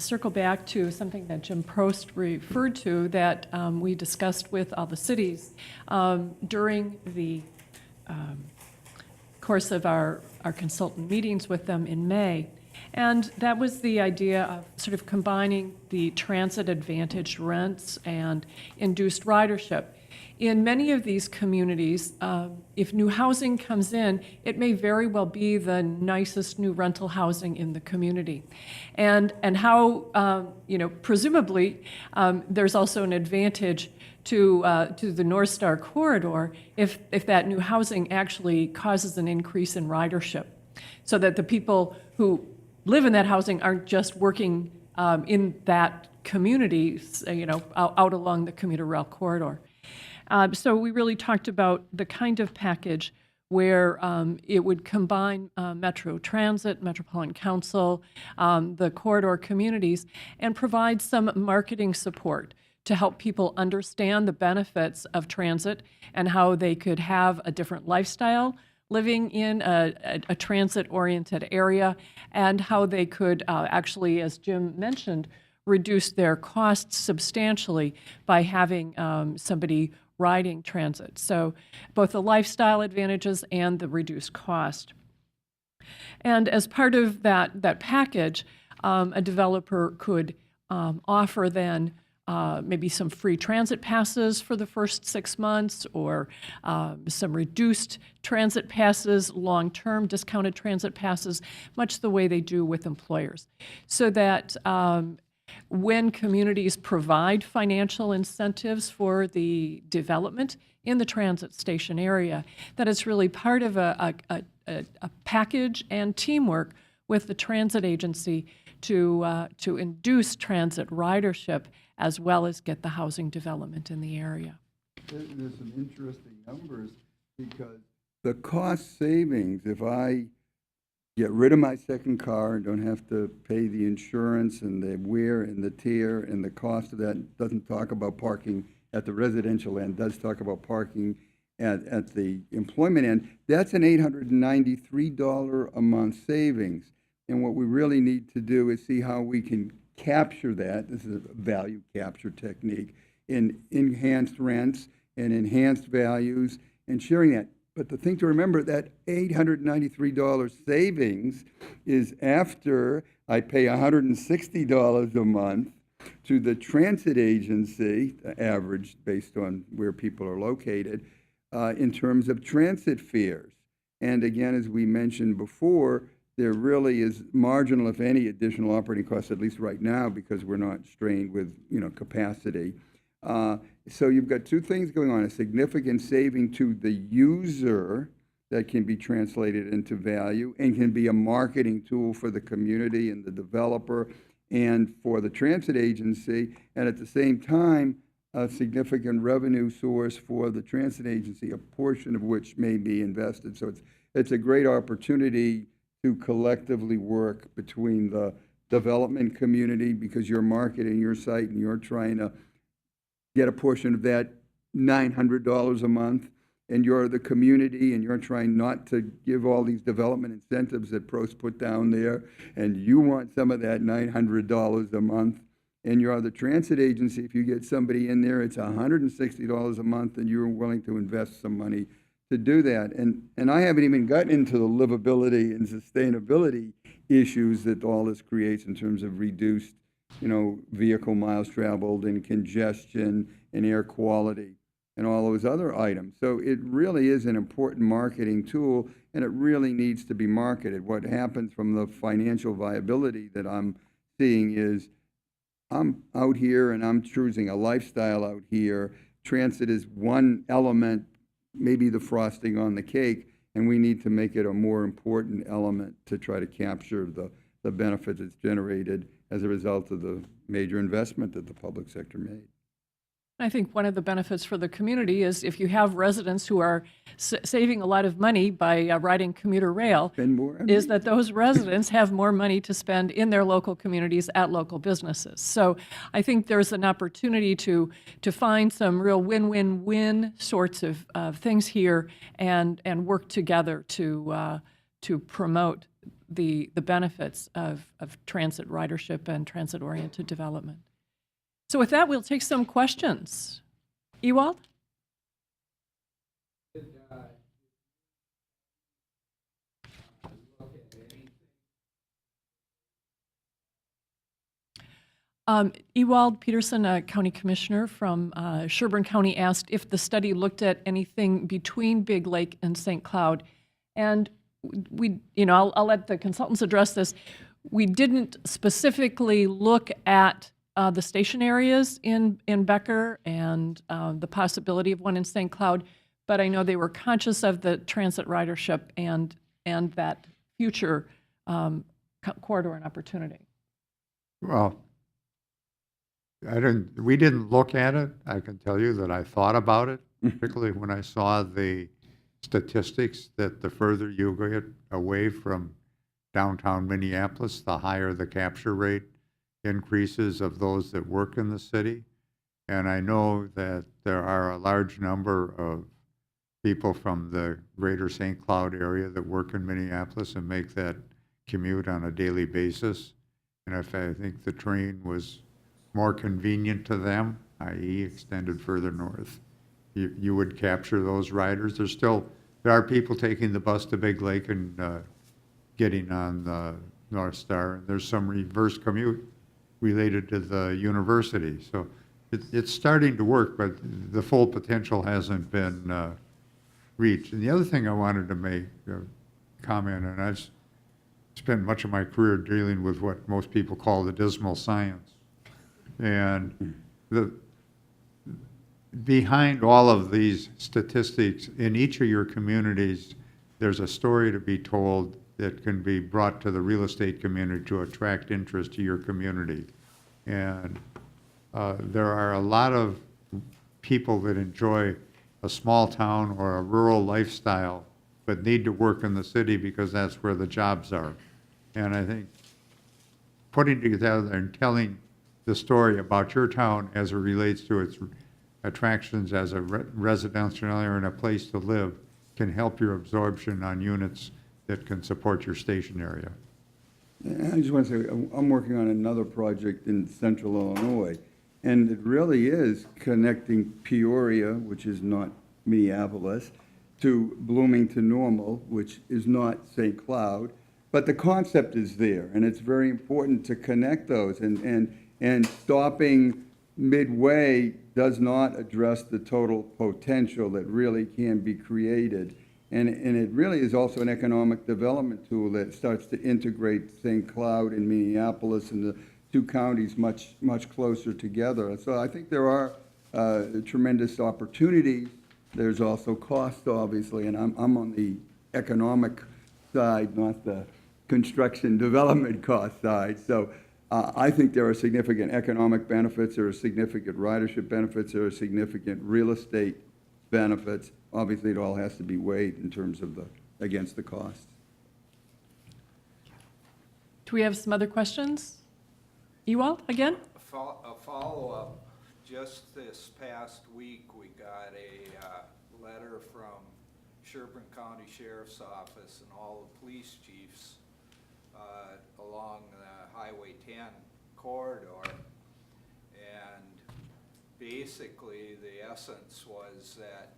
circle back to something that Jim Prost referred to that we discussed with all the cities during the course of our consultant meetings with them in May. And that was the idea of sort of combining the transit advantage rents and induced ridership. In many of these communities, if new housing comes in, it may very well be the nicest new rental housing in the community. And how, presumably, there's also an advantage to the Northstar corridor if that new housing actually causes an increase in ridership, so that the people who live in that housing aren't just working in that community, out along the commuter rail corridor. So we really talked about the kind of package where it would combine Metro Transit, Metropolitan Council, the corridor communities, and provide some marketing support to help people understand the benefits of transit and how they could have a different lifestyle living in a transit-oriented area, and how they could actually, as Jim mentioned, reduce their costs substantially by having somebody riding transit. So both the lifestyle advantages and the reduced cost. And as part of that package, a developer could offer then maybe some free transit passes for the first 6 months, or some reduced transit passes, long-term discounted transit passes, much the way they do with employers. So that when communities provide financial incentives for the development in the transit station area, that it's really part of a package and teamwork with the transit agency to induce transit ridership as well as get the housing development in the area. There's some interesting numbers, because the cost savings, if I get rid of my second car and don't have to pay the insurance and the wear and the tear and the cost of that, doesn't talk about parking at the residential end, does talk about parking at the employment end, that's an $893 a month savings. And what we really need to do is see how we can capture that. This is a value capture technique in enhanced rents and enhanced values and sharing that. But the thing to remember, that $893 savings is after I pay $160 a month to the transit agency, the average based on where people are located, in terms of transit fares. And again, as we mentioned before, there really is marginal, if any, additional operating costs, at least right now, because we're not strained with capacity. So you've got two things going on: a significant saving to the user that can be translated into value and can be a marketing tool for the community and the developer and for the transit agency, and at the same time, a significant revenue source for the transit agency, a portion of which may be invested. So it's a great opportunity to collectively work between the development community, because you're marketing your site and you're trying to get a portion of that $900 a month, and you're the community and you're trying not to give all these development incentives that Prost put down there, and you want some of that $900 a month, and you're the transit agency. If you get somebody in there, it's $160 a month, and you're willing to invest some money to do that. And I haven't even gotten into the livability and sustainability issues that all this creates in terms of reduced vehicle miles traveled and congestion and air quality and all those other items. So it really is an important marketing tool, and it really needs to be marketed. What happens from the financial viability that I'm seeing is, I'm out here and I'm choosing a lifestyle out here. Transit is one element, maybe the frosting on the cake, and we need to make it a more important element to try to capture the benefit that's generated as a result of the major investment that the public sector made. I think one of the benefits for the community is if you have residents who are saving a lot of money by riding commuter rail, is that those residents have more money to spend in their local communities at local businesses. So I think there's an opportunity to find some real win-win-win sorts of things here and work together to promote the benefits of transit ridership and transit-oriented development. So with that, we'll take some questions. Ewald? Ewald Peterson, a county commissioner from Sherburne County, asked if the study looked at anything between Big Lake and St. Cloud. And I'll let the consultants address this. We didn't specifically look at the station areas in Becker and the possibility of one in St. Cloud, but I know they were conscious of the transit ridership and that future corridor and opportunity. Well, we didn't look at it. I can tell you that I thought about it, particularly when I saw the statistics that the further you get away from downtown Minneapolis, the higher the capture rate increases of those that work in the city. And I know that there are a large number of people from the greater St. Cloud area that work in Minneapolis and make that commute on a daily basis. And if I think the train was more convenient to them, i.e. extended further north, you would capture those riders. There are people taking the bus to Big Lake and getting on the Northstar. There's some reverse commute related to the university. So it's starting to work, but the full potential hasn't been reached. And the other thing I wanted to make a comment, and I've spent much of my career dealing with what most people call the dismal science. And behind all of these statistics, in each of your communities, there's a story to be told that can be brought to the real estate community to attract interest to your community. And there are a lot of people that enjoy a small town or a rural lifestyle, but need to work in the city because that's where the jobs are. And I think putting together and telling the story about your town as it relates to its attractions as a residential area and a place to live can help your absorption on units that can support your station area. And I just want to say, I'm working on another project in central Illinois, and it really is connecting Peoria, which is not Minneapolis, to Bloomington Normal, which is not St. Cloud, but the concept is there, and it's very important to connect those, and stopping midway does not address the total potential that really can be created. And it really is also an economic development tool that starts to integrate St. Cloud and Minneapolis and the two counties much closer together. So I think there are tremendous opportunities. There's also cost, obviously, and I'm on the economic side, not the construction development cost side. So I think there are significant economic benefits, there are significant ridership benefits, there are significant real estate benefits. Obviously, it all has to be weighed in terms of against the cost. Do we have some other questions? Ewald, again? A follow-up. Just this past week, we got a letter from Sherburne County Sheriff's Office and all the police chiefs along the Highway 10 corridor. And basically, the essence was that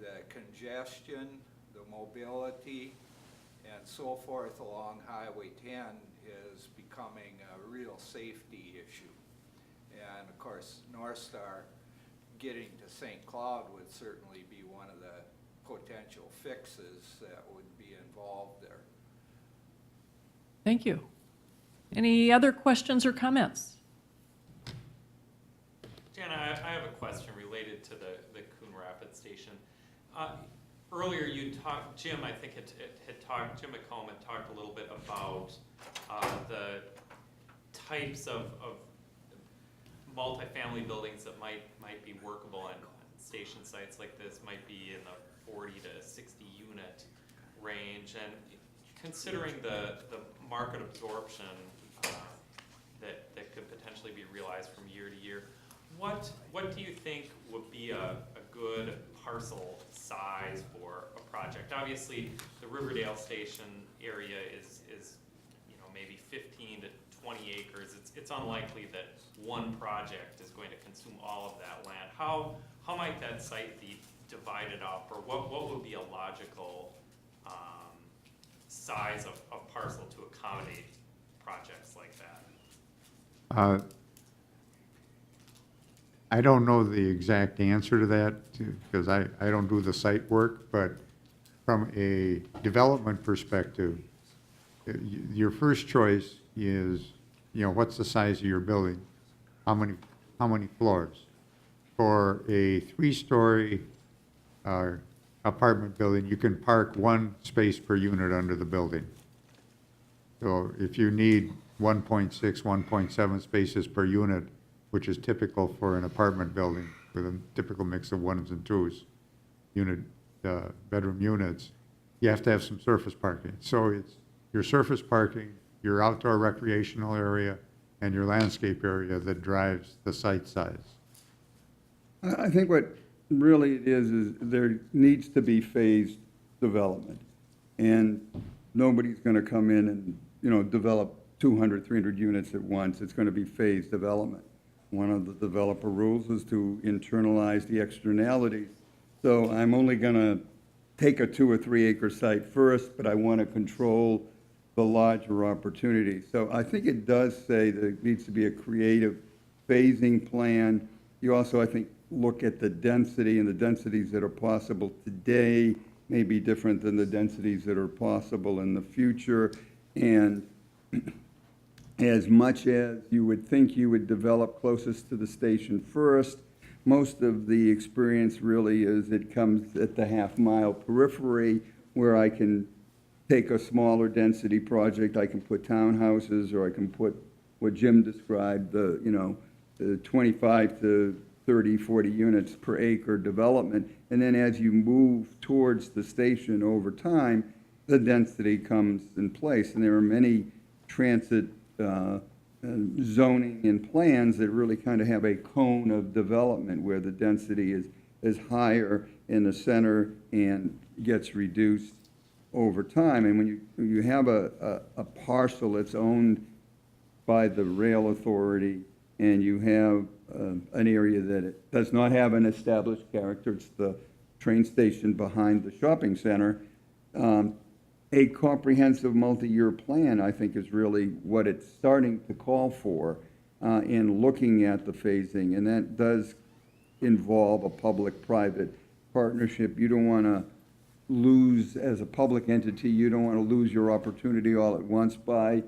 the congestion, the mobility, and so forth along Highway 10 is becoming a real safety issue. And of course, Northstar getting to St. Cloud would certainly be one of the potential fixes that would be involved there. Thank you. Any other questions or comments? Jana, I have a question related to the Coon Rapids station. Earlier you talked, Jim, I think Jim McComb had talked a little bit about the types of multifamily buildings that might be workable on station sites like this, might be in the 40 to 60 unit range. And considering the market absorption that could potentially be realized from year to year, what do you think would be a good parcel size for a project? Obviously, the Riverdale Station area is 20 acres, it's unlikely that one project is going to consume all of that land. How might that site be divided up, or what would be a logical size of parcel to accommodate projects like that? I don't know the exact answer to that, because I don't do the site work, but from a development perspective, your first choice is, what's the size of your building? How many floors? For a 3-story apartment building, you can park 1 space per unit under the building. So if you need 1.6, 1.7 spaces per unit, which is typical for an apartment building with a typical mix of 1s and 2s, bedroom units, you have to have some surface parking. So it's your surface parking, your outdoor recreational area, and your landscape area that drives the site size. I think what really it is there needs to be phased development. And nobody's going to come in and, develop 200, 300 units at once. It's going to be phased development. One of the developer rules is to internalize the externalities. So I'm only going to take a 2 or 3 acre site first, but I want to control the larger opportunity. So I think it does say that it needs to be a creative phasing plan. You also, I think, look at the density, and the densities that are possible today may be different than the densities that are possible in the future. And as much as you would think you would develop closest to the station first, most of the experience really is it comes at the half-mile periphery, where I can take a smaller density project, I can put townhouses, or I can put what Jim described, the 25 to 30, 40 units per acre development. And then as you move towards the station over time, the density comes in place. And there are many transit zoning and plans that really kind of have a cone of development where the density is higher in the center and gets reduced over time. And when you have a parcel that's owned by the rail authority, and you have an area that it does not have an established character, it's the train station behind the shopping center, a comprehensive multi-year plan, I think, is really what it's starting to call for in looking at the phasing. And that does involve a public-private partnership. You don't want to lose, as a public entity, you don't want to lose your opportunity all at once by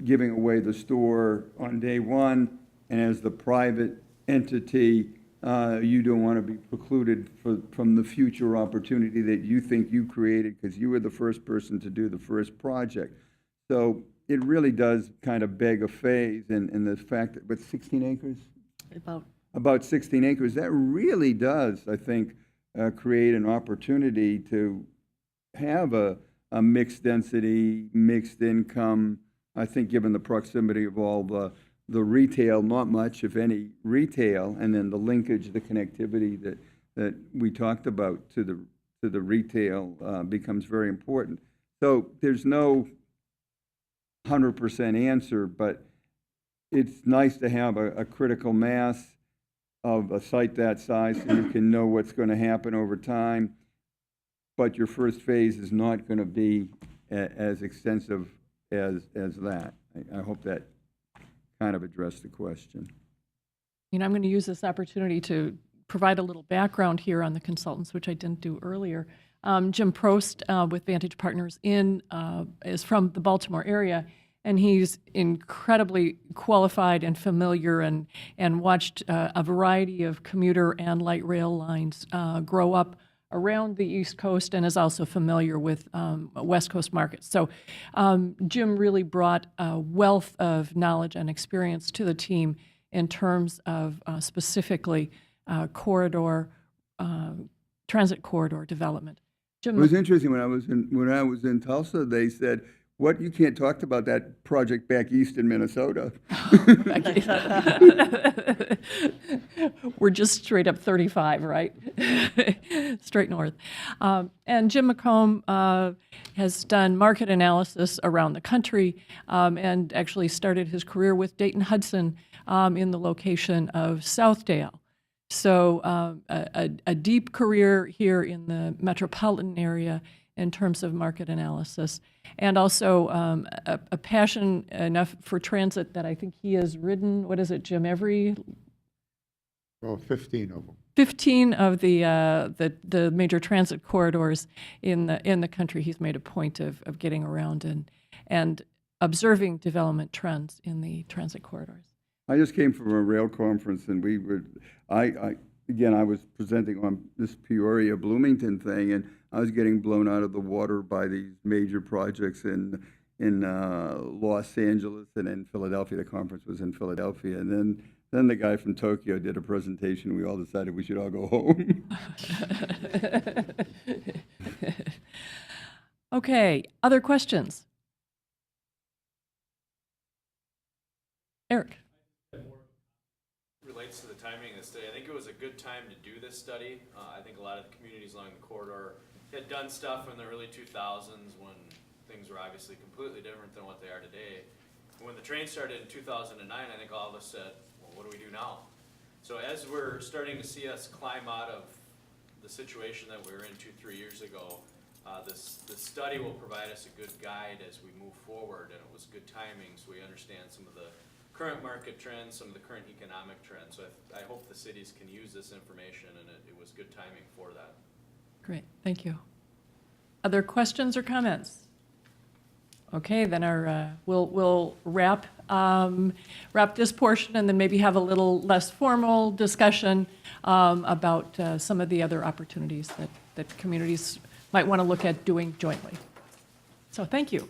giving away the store on day one. And as the private entity, you don't want to be precluded from the future opportunity that you think you created because you were the first person to do the first project. So it really does kind of beg a phase, and the fact that with 16 acres? About 16 acres, that really does, I think, create an opportunity to have a mixed density, mixed income. I think given the proximity of all the retail, not much, if any, retail, and then the linkage, the connectivity that we talked about to the retail becomes very important. So there's no 100% answer, but it's nice to have a critical mass of a site that size so you can know what's going to happen over time. But your first phase is not going to be as extensive as that. I hope that kind of addressed the question. I'm going to use this opportunity to provide a little background here on the consultants, which I didn't do earlier. Jim Prost with Vantage Partners is from the Baltimore area, and he's incredibly qualified and familiar and watched a variety of commuter and light rail lines grow up around the East Coast, and is also familiar with West Coast markets. So Jim really brought a wealth of knowledge and experience to the team in terms of specifically transit corridor development. Jim, It was interesting when I was in Tulsa. They said, "What, you can't talk about that project back east in Minnesota." we're just straight up 35, right? Straight north. And Jim McComb has done market analysis around the country and actually started his career with Dayton Hudson in the location of Southdale. So a deep career here in the metropolitan area in terms of market analysis, and also a passion enough for transit that I think he has ridden, what is it, Jim, Well, 15 of them. 15 of the major transit corridors in the country. He's made a point of getting around and observing development trends in the transit corridors. I just came from a rail conference, and I was presenting on this Peoria Bloomington thing, and I was getting blown out of the water by these major projects in Los Angeles and in Philadelphia. The conference was in Philadelphia, and then the guy from Tokyo did a presentation. We all decided we should all go home. Okay, other questions? Eric. Relates to the timing of the study. I think it was a good time to do this study. I think a lot of the communities along the corridor had done stuff in the early 2000s when things were obviously completely different than what they are today. When the train started in 2009, I think all of us said, well, what do we do now? So as we're starting to see us climb out of the situation that we were in 2-3 years ago, this study will provide us a good guide as we move forward, and it was good timing so we understand some of the current market trends, some of the current economic trends. So I hope the cities can use this information, and it was good timing for that. Great, thank you. Other questions or comments? Okay, then we'll wrap this portion and then maybe have a little less formal discussion about some of the other opportunities that communities might want to look at doing jointly. So thank you.